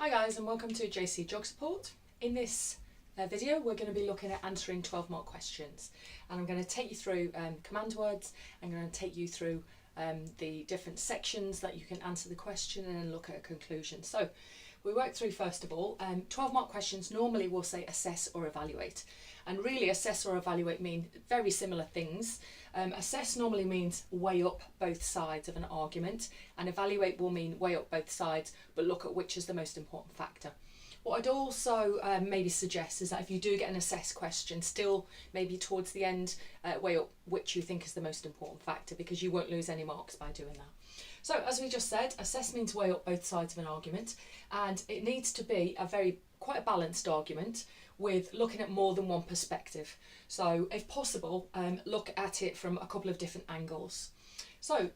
Hi guys, and welcome to JC Jog Support. In this video we're going to be looking at answering 12 mark questions, and I'm going to take you through command words. I'm going to take you through the different sections that you can answer the question and then look at a conclusion. So we work through, first of all, 12 mark questions normally will say assess or evaluate, and really assess or evaluate mean very similar things. Assess normally means weigh up both sides of an argument, and evaluate will mean weigh up both sides but look at which is the most important factor. What I'd also maybe suggest is that if you do get an assess question, still maybe towards the end weigh up which you think is the most important factor, because you won't lose any marks by doing that. So as we just said, assess means weigh up both sides of an argument, and it needs to be quite a balanced argument with looking at more than one perspective. So if possible, look at it from a couple of different angles. So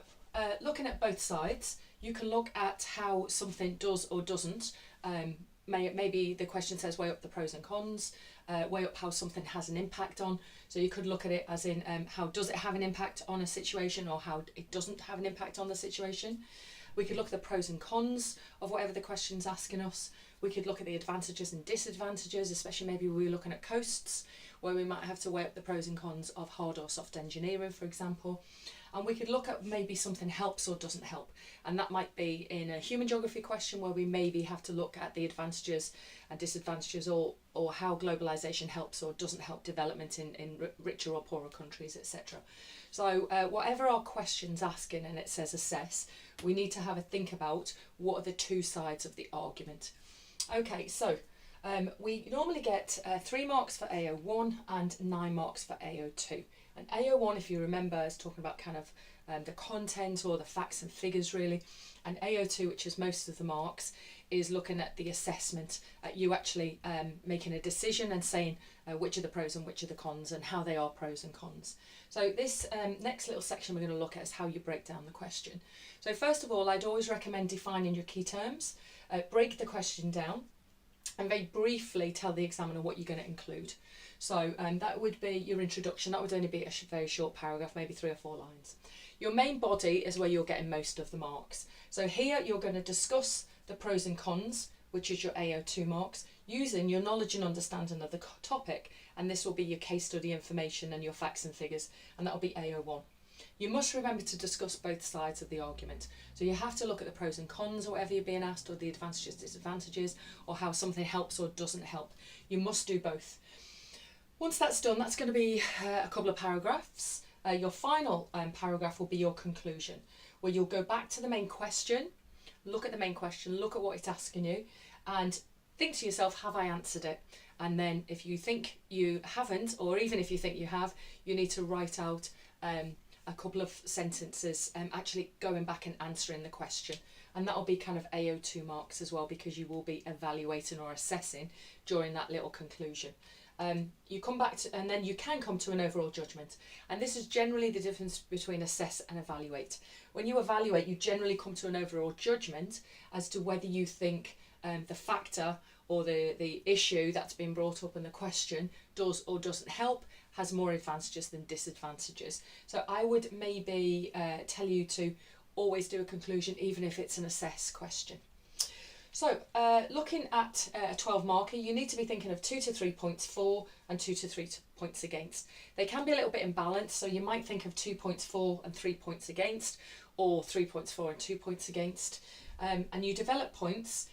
looking at both sides, you can look at how something does or doesn't. Maybe the question says weigh up the pros and cons, weigh up how something has an impact on. So you could look at it as in how does it have an impact on a situation, or how it doesn't have an impact on the situation. We could look at the pros and cons of whatever the question's asking us. We could look at the advantages and disadvantages, especially maybe we were looking at coasts, where we might have to weigh up the pros and cons of hard or soft engineering, for example. And we could look at maybe something helps or doesn't help, and that might be in a human geography question where we maybe have to look at the advantages and disadvantages, or how globalisation helps or doesn't help development in richer or poorer countries, etc. So whatever our question's asking and it says assess, we need to have a think about what are the two sides of the argument. Okay, so we normally get 3 marks for AO1 and 9 marks for AO2. And AO1, if you remember, is talking about kind of the content or the facts and figures really. And AO2, which is most of the marks, is looking at the assessment, at you actually making a decision and saying which are the pros and which are the cons, and how they are pros and cons. So this next little section we're going to look at is how you break down the question. So first of all, I'd always recommend defining your key terms. Break the question down and very briefly tell the examiner what you're going to include. So that would be your introduction. That would only be a very short paragraph, maybe 3 or 4 lines. Your main body is where you're getting most of the marks. So here you're going to discuss the pros and cons, which is your AO2 marks, using your knowledge and understanding of the topic, and this will be your case study information and your facts and figures, and that will be AO1. You must remember to discuss both sides of the argument. So you have to look at the pros and cons or whatever you're being asked, or the advantages, disadvantages, or how something helps or doesn't help. You must do both. Once that's done, that's going to be a couple of paragraphs. Your final paragraph will be your conclusion, where you'll go back to the main question, look at the main question, look at what it's asking you, and think to yourself, have I answered it? And then if you think you haven't, or even if you think you have, you need to write out a couple of sentences actually going back and answering the question. And that'll be kind of AO2 marks as well, because you will be evaluating or assessing during that little conclusion. You come back to, and then you can come to an overall judgment, and this is generally the difference between assess and evaluate. When you evaluate, you generally come to an overall judgment as to whether you think the factor or the issue that's been brought up in the question does or doesn't help, has more advantages than disadvantages. So I would maybe tell you to always do a conclusion, even if it's an assess question. So looking at a 12 marker, you need to be thinking of 2 to 3 points for and 2 to 3 points against. They can be a little bit imbalanced, so you might think of 2 points for and 3 points against, or 3 points for and 2 points against. And you develop points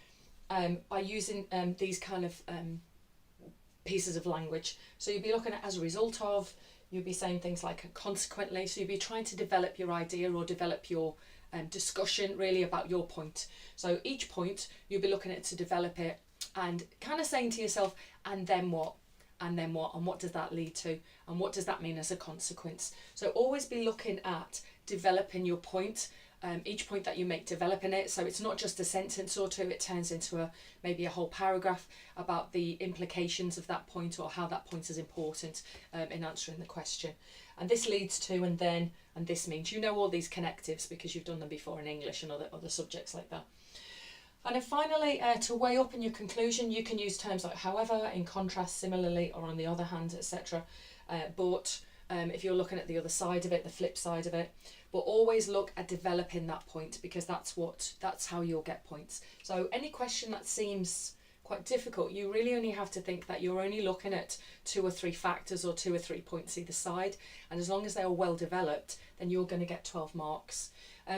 by using these kind of pieces of language. So you'll be looking at as a result of, you'll be saying things like consequently, so you'll be trying to develop your idea or develop your discussion really about your point. So each point you'll be looking at to develop it and kind of saying to yourself, and then what, and then what, and what does that lead to, and what does that mean as a consequence. So always be looking at developing your point, each point that you make, developing it, so it's not just a sentence or two, it turns into maybe a whole paragraph about the implications of that point, or how that point is important in answering the question. And this leads to, and then, and this means, you know all these connectives because you've done them before in English and other subjects like that. And then finally, to weigh up in your conclusion, you can use terms like however, in contrast, similarly, or on the other hand, etc. But if you're looking at the other side of it, the flip side of it. But always look at developing that point, because that's how you'll get points. So any question that seems quite difficult, you really only have to think that you're only looking at 2 or 3 factors or 2 or 3 points either side, and as long as they are well developed, then you're going to get 12 marks.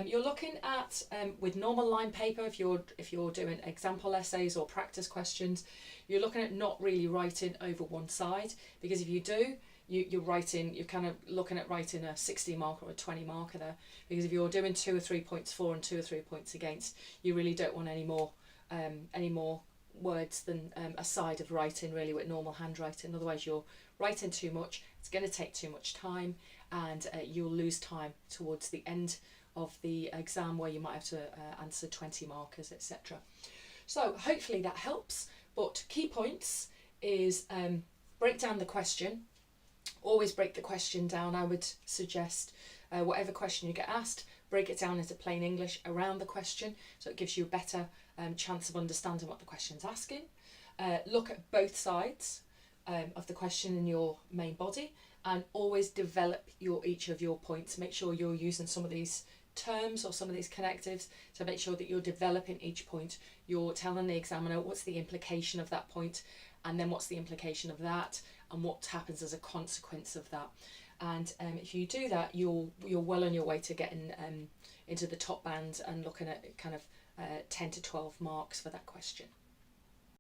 You're looking at with normal line paper, if you're doing example essays or practice questions, you're looking at not really writing over one side, because if you do, you're kind of looking at writing a 60 marker or a 20 marker there, because if you're doing 2 or 3 points for and 2 or 3 points against, you really don't want any more words than a side of writing really with normal handwriting. Otherwise you're writing too much, it's going to take too much time, and you'll lose time towards the end of the exam where you might have to answer 20 markers, etc. So hopefully that helps. But key points is break down the question. Always break the question down. I would suggest whatever question you get asked, break it down into plain English around the question, so it gives you a better chance of understanding what the question's asking. Look at both sides of the question in your main body, and always develop each of your points. Make sure you're using some of these terms or some of these connectives to make sure that you're developing each point. You're telling the examiner what's the implication of that point, and then what's the implication of that, and what happens as a consequence of that. And if you do that, you're well on your way to getting into the top band and looking at kind of 10 to 12 marks for that question.